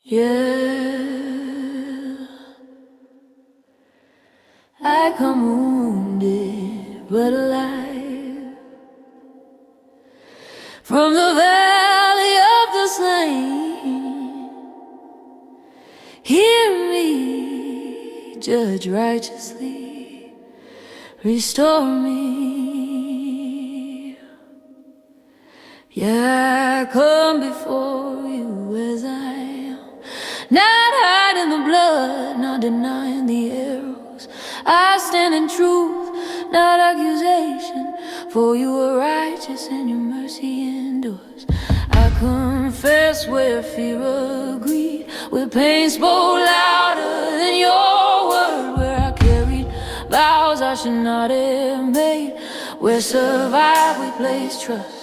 Yeah, I come wounded but alive from the valley of the slain. Hear me, judge righteously, restore me. Yeah, I come before you as I am, not hiding the blood, not denying the arrows. I stand in truth, not accusation, for you are righteous and your mercy endures. I confess where fear agreed, where pain spoke louder than your word, where I carried vows I should not have made, where survive we place trust.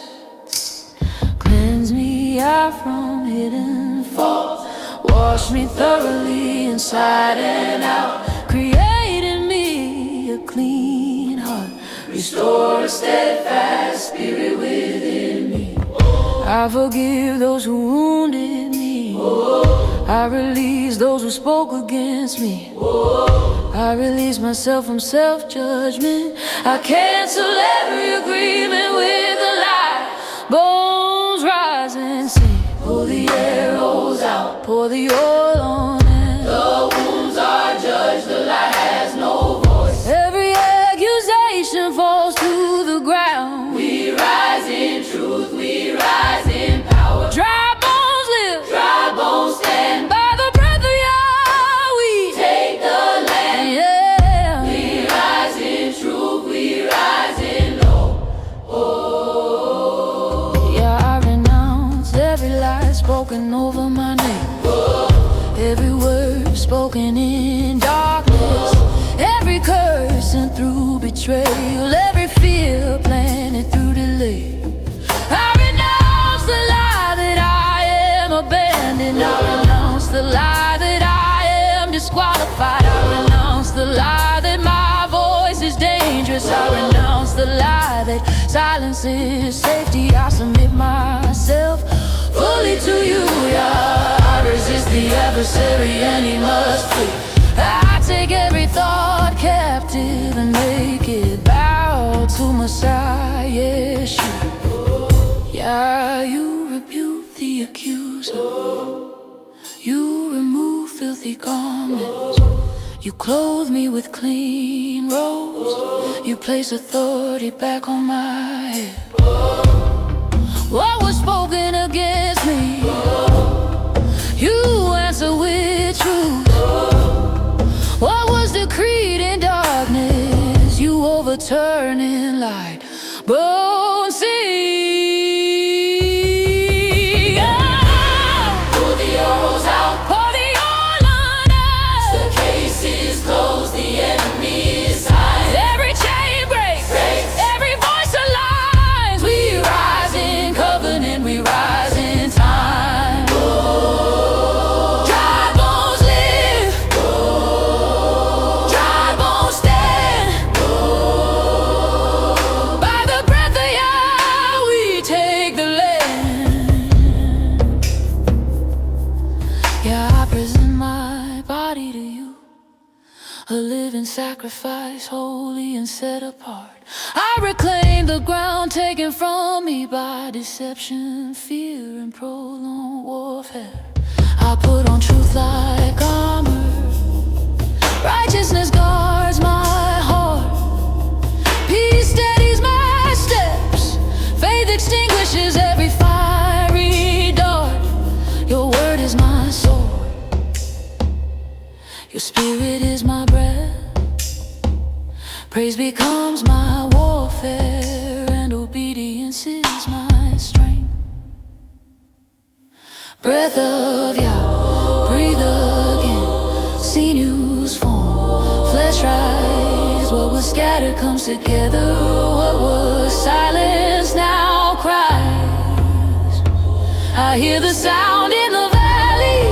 Cleanse me out from hidden faults, wash me thoroughly inside and out, create in me a clean heart, restore a steadfast spirit within me. I forgive those who wounded me, I release those who spoke against me, I release myself from self-judgment, I cancel every agreement with a lie. Bones rise and sing, pull the arrows out, pour the oil on them. The wounds are judged, the lie has no voice. Every accusation falls to the ground. We rise in truth, we rise in power. Dry bones live, dry bones stand. By the breath of Yah we take the land. Yeah. We rise in truth, we rise in love. Yeah, I renounce every lie spoken over my name. Every word spoken in darkness, every curse sent through betrayal, every fear planted through delay. I renounce the lie that I am abandoned. I renounce the lie that I am disqualified. I renounce the lie that my voice is dangerous. I renounce the lie that silence is safety. I submit myself fully to you, yeah. I resist the adversary and he must flee. I take every thought captive and make it bow to Messiah Yeshua. Yeah, you rebuke the accuser, you remove filthy garments, you clothe me with clean robes, you place authority back on my head. What was spoken against me, you answer with truth. What was decreed in darkness, you overturn in light. Bones sing. Pull the arrows out, pour the oil on us. The case is closed, the enemy is high. Every chain breaks, every voice aligns. We rise in covenant, we rise in time. Dry bones live, dry bones stand. By the breath of Yah we take the land. Yeah, I present my body to you, a living sacrifice, holy and set apart. I reclaim the ground taken from me by deception, fear, and prolonged warfare. I put on truth like armor, righteousness guards my heart, peace steadies my steps, faith extinguishes every fiery dart. Your word is my sword, your spirit is my breath. Praise becomes my warfare, and obedience is my strength. Breath of Yah, breathe again, sinews form, flesh rise. What was scattered comes together, what was silenced now cries. I hear the sound in the valley,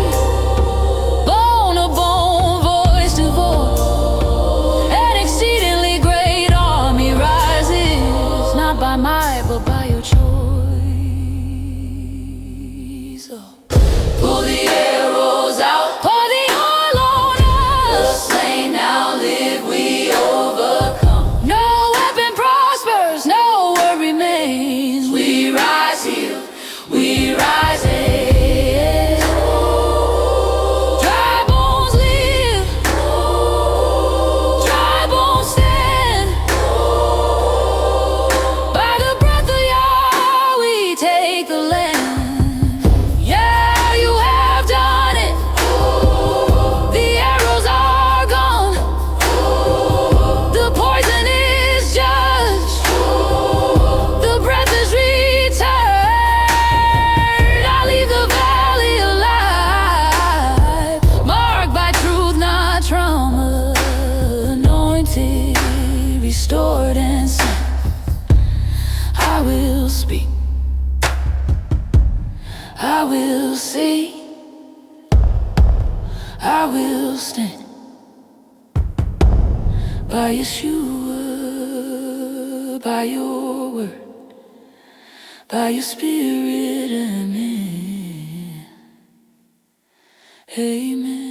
bone to bone, voice to voice. An exceedingly great army rises, not by might but by your choice. Oh. Pull the arrow I will stand by Yeshua, by your word, by your spirit, amen. Amen.